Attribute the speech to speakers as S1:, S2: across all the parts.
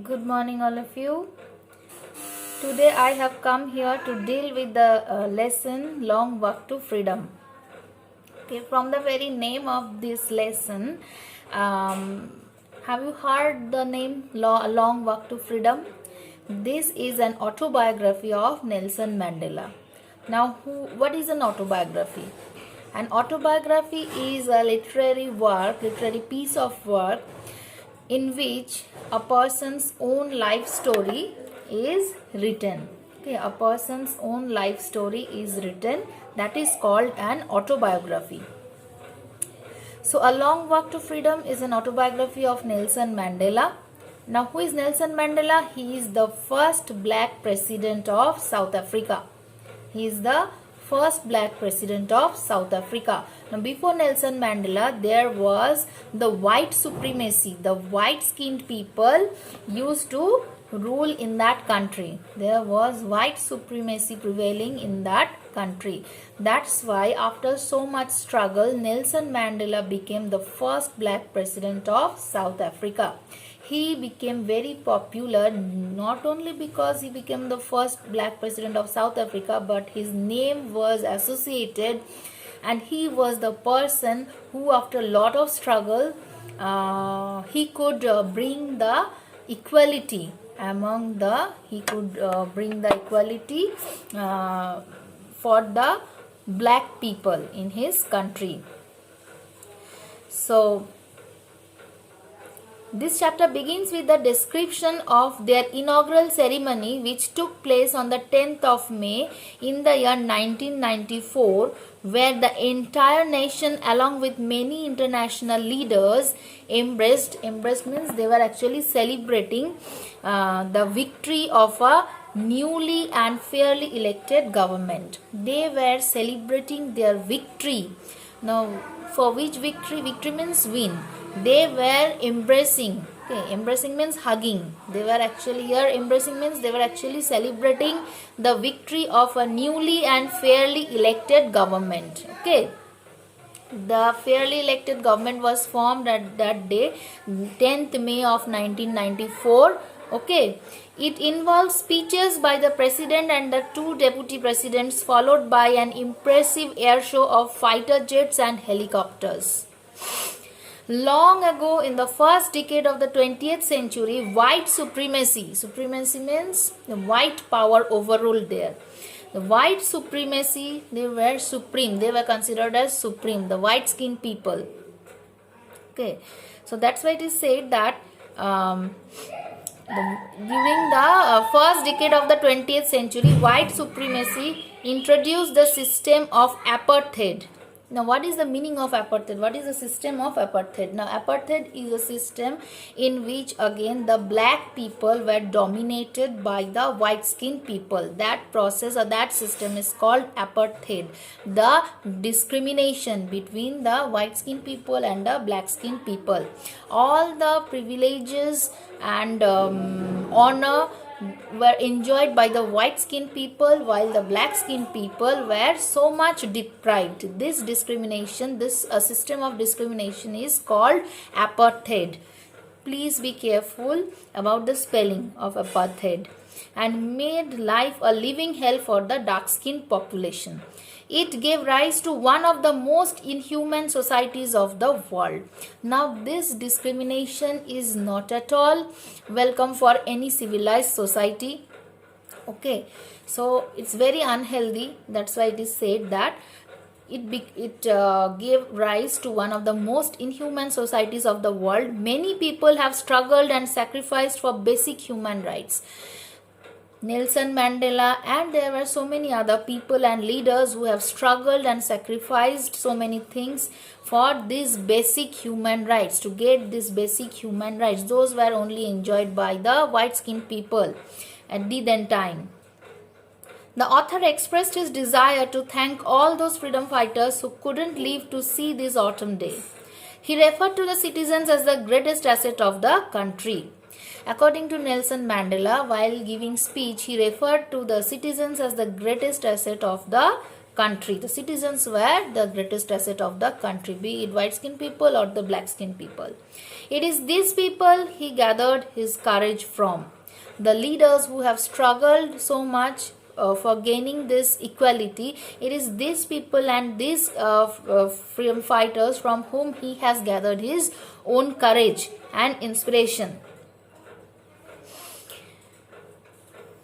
S1: Good morning, all of you. Today I have come here to deal with the lesson Long Walk to Freedom. Okay, from the very name of this lesson, have you heard the name Long Walk to Freedom? This is an autobiography of Nelson Mandela. Now, what is an autobiography? An autobiography is a literary piece of work in which a person's own life story is written. Okay, a person's own life story is written. That is called an autobiography. So, A Long Walk to Freedom is an autobiography of Nelson Mandela. Now, who is Nelson Mandela? He is the first black president of South Africa. He is the first black president of South Africa. Now, before Nelson Mandela, there was the white supremacy. The white-skinned people used to rule in that country. There was white supremacy prevailing in that country. That's why after so much struggle, Nelson Mandela became the first black president of South Africa. He became very popular not only because he became the first black president of South Africa, but his name was associated, and he was the person who, after a lot of struggle, he could bring the equality among the equality for the black people in his country. So this chapter begins with the description of their inaugural ceremony, which took place on the 10th of May in the year 1994, where the entire nation along with many international leaders embraced means they were actually celebrating the victory of a newly and fairly elected government. They were celebrating their victory. Now, for which victory? Victory means win. They were embracing. Okay, embracing means hugging. They were actually here. Embracing means they were actually celebrating the victory of a newly and fairly elected government. Okay. The fairly elected government was formed at that day, 10th May of 1994. Okay, it involves speeches by the president and the two deputy presidents, followed by an impressive air show of fighter jets and helicopters. Long ago, in the first decade of the 20th century, white supremacy means the white power overruled there. The white supremacy, they were supreme, they were considered as supreme, the white skinned people. Okay, so that's why it is said that during the first decade of the 20th century, white supremacy introduced the system of apartheid. Now, what is the meaning of apartheid? What is the system of apartheid? Now, apartheid is a system in which again the black people were dominated by the white-skinned people. That process or that system is called apartheid. The discrimination between the white-skinned people and the black-skinned people. All the privileges and honor were enjoyed by the white-skinned people, while the black-skinned people were so much deprived. This discrimination, this system of discrimination is called apartheid. Please be careful about the spelling of apartheid. And made life a living hell for the dark-skinned population. It gave rise to one of the most inhuman societies of the world. Now, this discrimination is not at all welcome for any civilized society. Okay, so it's very unhealthy. That's why it is said that it gave rise to one of the most inhuman societies of the world. Many people have struggled and sacrificed for basic human rights. Nelson Mandela, and there were so many other people and leaders who have struggled and sacrificed so many things for these basic human rights, to get these basic human rights. Those were only enjoyed by the white-skinned people at the then time. The author expressed his desire to thank all those freedom fighters who couldn't live to see this autumn day. He referred to the citizens as the greatest asset of the country. According to Nelson Mandela, while giving speech, he referred to the citizens as the greatest asset of the country. The citizens were the greatest asset of the country, be it white skinned people or the black skinned people. It is these people he gathered his courage from. The leaders who have struggled so much for gaining this equality, it is these people and these freedom fighters from whom he has gathered his own courage and inspiration.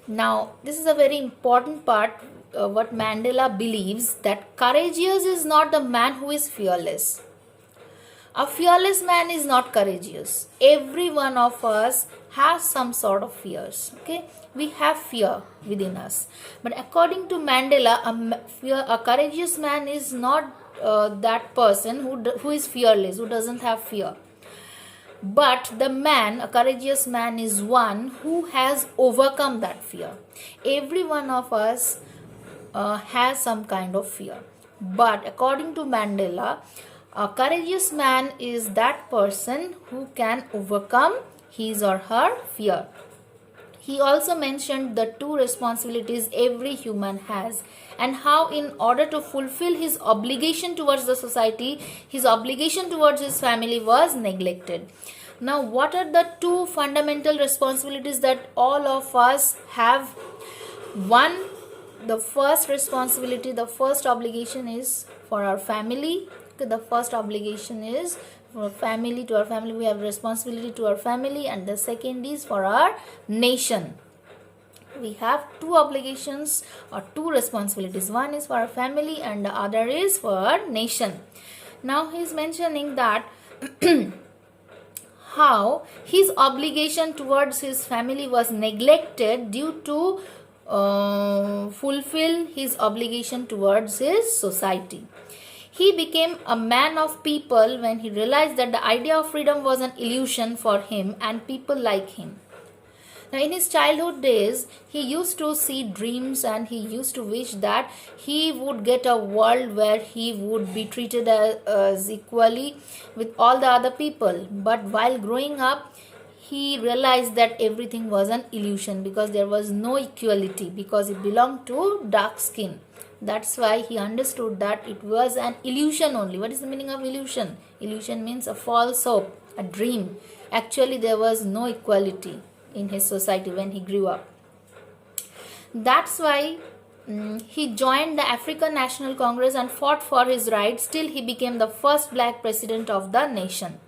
S1: Now, this is a very important part. What Mandela believes, that courageous is not the man who is fearless. A fearless man is not courageous. Every one of us has some sort of fears. Okay, we have fear within us. But according to Mandela, a courageous man is not that person who is fearless, who doesn't have fear. But the man, a courageous man, is one who has overcome that fear. Every one of us has some kind of fear. But according to Mandela, a courageous man is that person who can overcome his or her fear. He also mentioned the two responsibilities every human has, and how in order to fulfill his obligation towards the society, his obligation towards his family was neglected. Now, what are the two fundamental responsibilities that all of us have? One, the first responsibility, the first obligation is for our family. Okay, the first obligation is for family. To our family, we have responsibility to our family, and the second is for our nation. We have two obligations or two responsibilities. One is for our family and the other is for our nation. Now he is mentioning that how his obligation towards his family was neglected due to fulfill his obligation towards his society. He became a man of people when he realized that the idea of freedom was an illusion for him and people like him. Now, in his childhood days, he used to see dreams and he used to wish that he would get a world where he would be treated as equally with all the other people. But while growing up, he realized that everything was an illusion because there was no equality, because he belonged to dark skin. That's why he understood that it was an illusion only. What is the meaning of illusion? Illusion means a false hope, a dream. Actually, there was no equality in his society when he grew up. That's why he joined the African National Congress and fought for his rights till he became the first black president of the nation.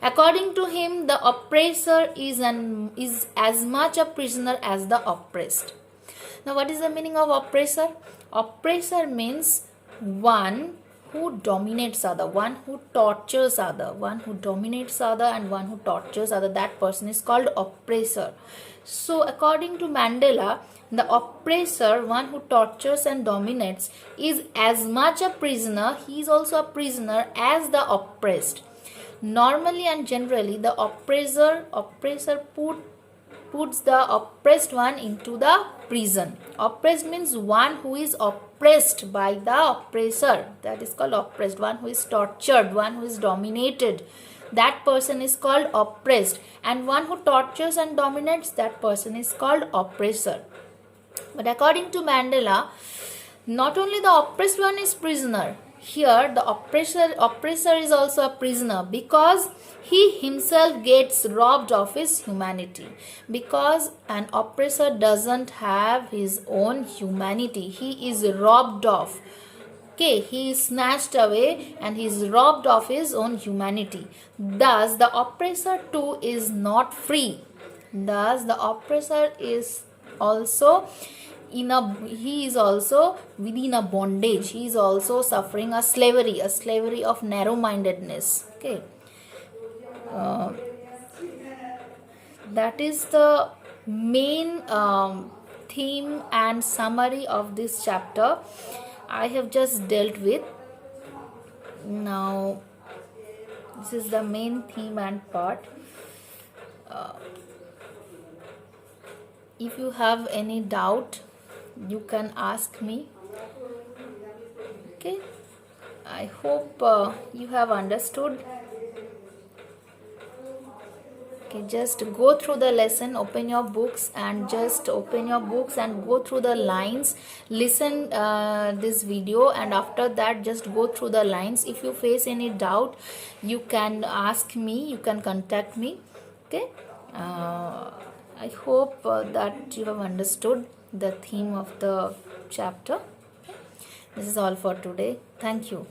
S1: According to him, the oppressor is as much a prisoner as the oppressed. Now, what is the meaning of oppressor? Oppressor means one who dominates other, one who tortures other, one who dominates other and one who tortures other. That person is called oppressor. So according to Mandela, the oppressor, one who tortures and dominates, is as much a prisoner, he is also a prisoner as the oppressed. Normally and generally, the oppressor puts the oppressed one into the prison. Oppressed means one who is oppressed by the oppressor. That is called oppressed. One who is tortured, one who is dominated. That person is called oppressed. And one who tortures and dominates, that person is called oppressor. But according to Mandela, not only the oppressed one is prisoner. Here the oppressor is also a prisoner because he himself gets robbed of his humanity. Because an oppressor doesn't have his own humanity. He is robbed of. Okay, he is snatched away and he is robbed of his own humanity. Thus, the oppressor too is not free. Thus, the oppressor is also he is also within a bondage. He is also suffering a slavery of narrow-mindedness. Okay, that is the main theme and summary of this chapter I have just dealt with. Now, this is the main theme and part. If you have any doubt, you can ask me. Okay, I hope you have understood. Okay, just go through the lesson, open your books and go through the lines, listen this video, and after that just go through the lines. If you face any doubt, you can ask me, you can contact me. Okay, I hope that you have understood the theme of the chapter. This is all for today. Thank you.